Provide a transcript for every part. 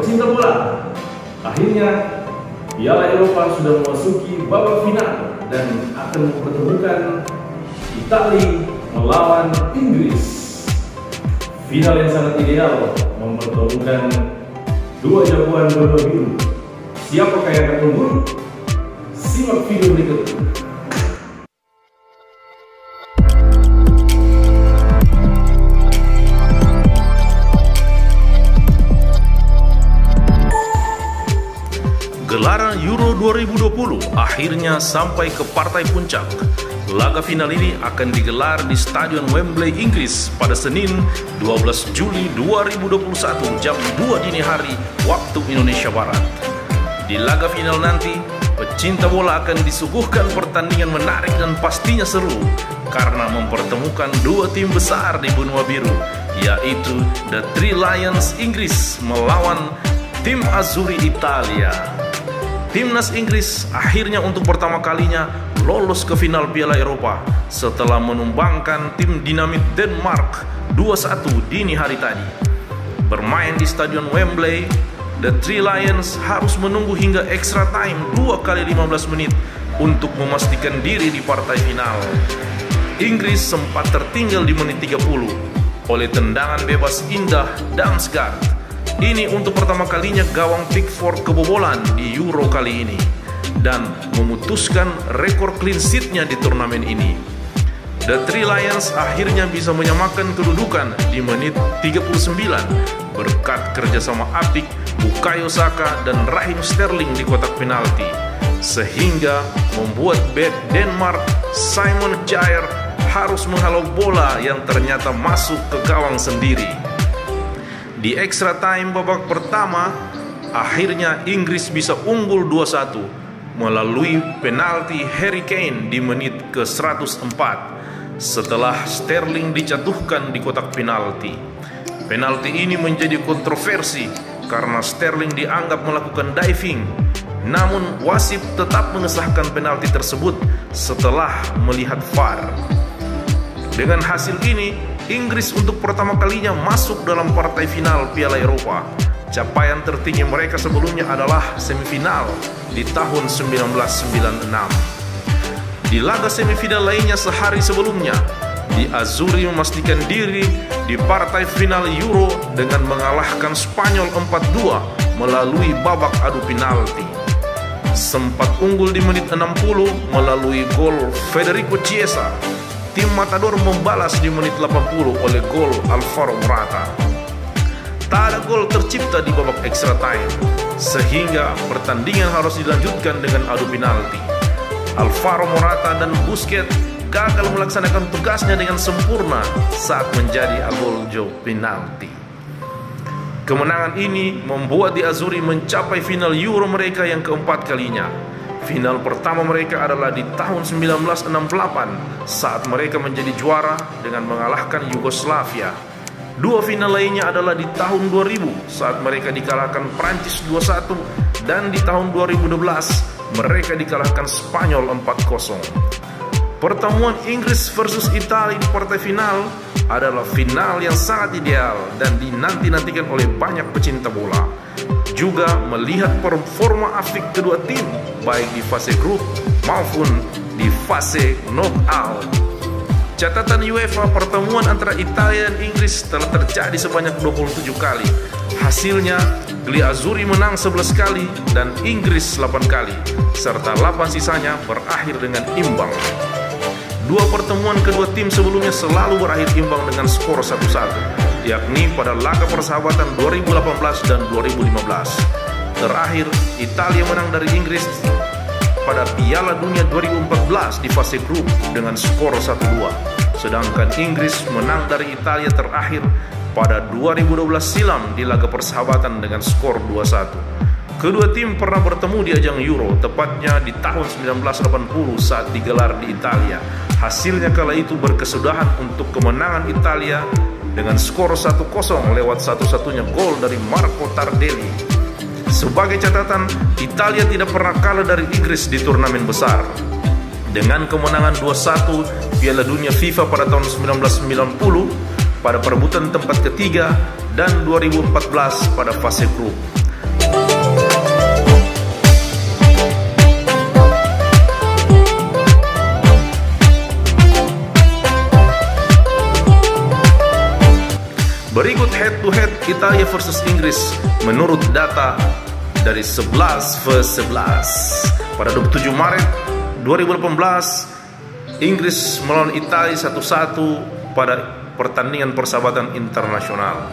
pecinta bola, akhirnya Piala Eropa sudah memasuki babak final dan akan mempertemukan Italia melawan Inggris. Final yang sangat ideal mempertemukan dua jagoan bola biru. Siapakah yang akan unggul? Simak video berikut. Gelaran Euro 2020 akhirnya sampai ke partai puncak. Laga final ini akan digelar di Stadion Wembley, Inggris pada Senin 12 Juli 2021 jam 2 dini hari waktu Indonesia Barat. Di laga final nanti, pecinta bola akan disuguhkan pertandingan menarik dan pastinya seru karena mempertemukan dua tim besar di benua biru, yaitu The Three Lions Inggris melawan tim Azzurri Italia. Timnas Inggris akhirnya untuk pertama kalinya lolos ke final Piala Eropa setelah menumbangkan tim dinamit Denmark 2-1 dini hari tadi. Bermain di Stadion Wembley, The Three Lions harus menunggu hingga extra time 2 kali 15 menit untuk memastikan diri di partai final. Inggris sempat tertinggal di menit 30 oleh tendangan bebas indah Damsgaard. Ini untuk pertama kalinya gawang Pickford kebobolan di Euro kali ini dan memutuskan rekor clean sheet-nya di turnamen ini. The Three Lions akhirnya bisa menyamakan kedudukan di menit 39 berkat kerjasama apik Bukayo Saka dan Raheem Sterling di kotak penalti, sehingga membuat bek Denmark Simon Kjær harus menghalau bola yang ternyata masuk ke gawang sendiri. Di extra time babak pertama, akhirnya Inggris bisa unggul 2-1 melalui penalti Harry Kane di menit ke-104 setelah Sterling dijatuhkan di kotak penalti. Penalti ini menjadi kontroversi karena Sterling dianggap melakukan diving, namun wasit tetap mengesahkan penalti tersebut setelah melihat VAR. Dengan hasil ini, Inggris untuk pertama kalinya masuk dalam partai final Piala Eropa. Capaian tertinggi mereka sebelumnya adalah semifinal di tahun 1996. Di laga semifinal lainnya sehari sebelumnya, di Azzurri memastikan diri di partai final Euro dengan mengalahkan Spanyol 4-2 melalui babak adu penalti. Sempat unggul di menit 60 melalui gol Federico Chiesa. Tim Matador membalas di menit 80 oleh gol Alvaro Morata. Tak ada gol tercipta di babak extra time, sehingga pertandingan harus dilanjutkan dengan adu penalti. Alvaro Morata dan Busquets gagal melaksanakan tugasnya dengan sempurna saat menjadi agoljo penalti. Kemenangan ini membuat di Azzurri mencapai final Euro mereka yang keempat kalinya. Final pertama mereka adalah di tahun 1968 saat mereka menjadi juara dengan mengalahkan Yugoslavia. Dua final lainnya adalah di tahun 2000 saat mereka dikalahkan Prancis 2-1 dan di tahun 2012 mereka dikalahkan Spanyol 4-0. Pertemuan Inggris versus Italia di partai final adalah final yang sangat ideal dan dinanti-nantikan oleh banyak pecinta bola. Juga melihat performa apik kedua tim baik di fase grup maupun di fase knockout. Catatan UEFA, pertemuan antara Italia dan Inggris telah terjadi sebanyak 27 kali. Hasilnya, Gli Azzurri menang 11 kali dan Inggris 8 kali, serta 8 sisanya berakhir dengan imbang. Dua pertemuan kedua tim sebelumnya selalu berakhir imbang dengan skor 1-1, yakni pada laga persahabatan 2018 dan 2015. Terakhir, Italia menang dari Inggris pada Piala Dunia 2014 di fase grup dengan skor 1-2. Sedangkan Inggris menang dari Italia terakhir pada 2012 silam di laga persahabatan dengan skor 2-1. Kedua tim pernah bertemu di ajang Euro, tepatnya di tahun 1980 saat digelar di Italia. Hasilnya kala itu berkesudahan untuk kemenangan Italia dengan skor 1-0 lewat satu-satunya gol dari Marco Tardelli. Sebagai catatan, Italia tidak pernah kalah dari Inggris di turnamen besar. Dengan kemenangan 2-1 Piala Dunia FIFA pada tahun 1990 pada perebutan tempat ketiga dan 2014 pada fase grup. to head Italia versus Inggris menurut data dari 11/11. Pada 27 Maret 2018, Inggris melawan Italia 1-1 pada pertandingan persahabatan internasional.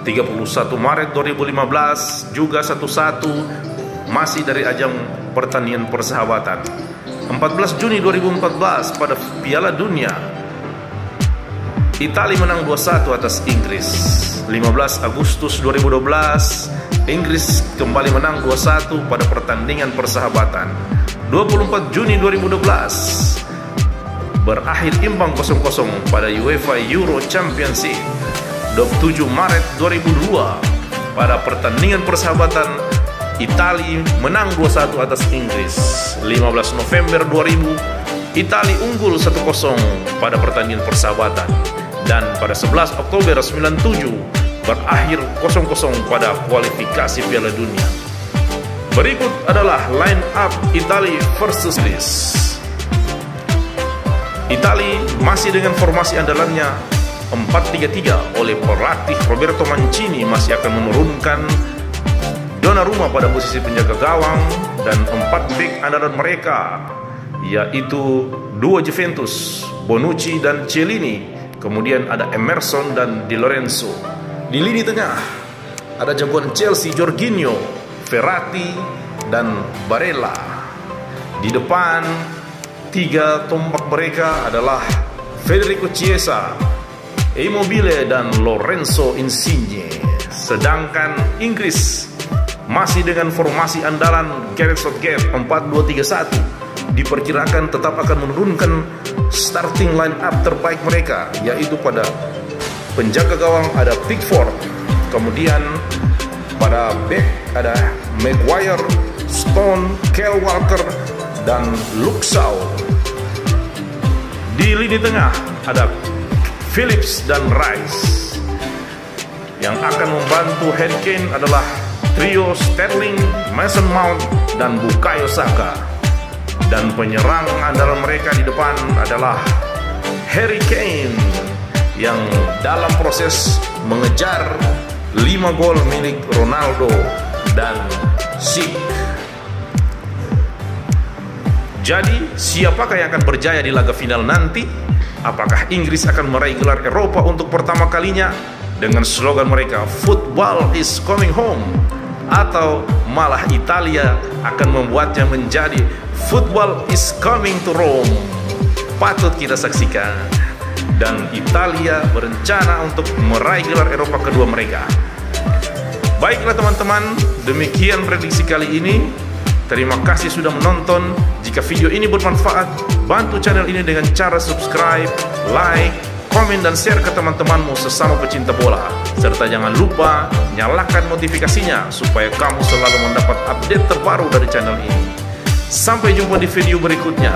31 Maret 2015 juga 1-1 masih dari ajang pertandingan persahabatan. 14 Juni 2014 pada Piala Dunia, Italia menang 2-1 atas Inggris. 15 Agustus 2012, Inggris kembali menang 2-1 pada pertandingan persahabatan. 24 Juni 2012 berakhir imbang 0-0 pada UEFA Euro Championship. 27 Maret 2002 pada pertandingan persahabatan, Italia menang 2-1 atas Inggris. 15 November 2000, Italia unggul 1-0 pada pertandingan persahabatan. Dan pada 11 Oktober 97 berakhir 0-0 pada kualifikasi Piala Dunia. Berikut adalah line up Italia versus Inggris. Italia masih dengan formasi andalannya 4-3-3 oleh pelatih Roberto Mancini, masih akan menurunkan Donnarumma pada posisi penjaga gawang dan 4 bek andalan mereka, yaitu dua Juventus, Bonucci dan Chiellini. Kemudian ada Emerson dan Di Lorenzo. Di lini tengah ada jagoan Chelsea Jorginho, Verratti dan Barella. Di depan, 3 tombak mereka adalah Federico Chiesa, Immobile dan Lorenzo Insigne. Sedangkan Inggris masih dengan formasi andalan Gareth Southgate 4-2-3-1, diperkirakan tetap akan menurunkan starting line up terbaik mereka, yaitu pada penjaga gawang ada Pickford, kemudian pada back ada Maguire, Stone, Kyle Walker dan Luke Shaw. Di lini tengah ada Phillips dan Rice. Yang akan membantu Harry Kane adalah trio Sterling, Mason Mount dan Bukayo Saka. Dan penyerang andalan mereka di depan adalah Harry Kane yang dalam proses mengejar 5 gol milik Ronaldo dan Sik. Jadi, siapakah yang akan berjaya di laga final nanti? Apakah Inggris akan meraih gelar Eropa untuk pertama kalinya dengan slogan mereka "Football is coming home"? Atau malah Italia akan membuatnya menjadi "Football is coming to Rome"? Patut kita saksikan. Dan Italia berencana untuk meraih gelar Eropa kedua mereka. Baiklah teman-teman, demikian prediksi kali ini. Terima kasih sudah menonton. Jika video ini bermanfaat, bantu channel ini dengan cara subscribe, like, komen dan share ke teman-temanmu sesama pecinta bola. Serta jangan lupa nyalakan notifikasinya supaya kamu selalu mendapat update terbaru dari channel ini. Sampai jumpa di video berikutnya.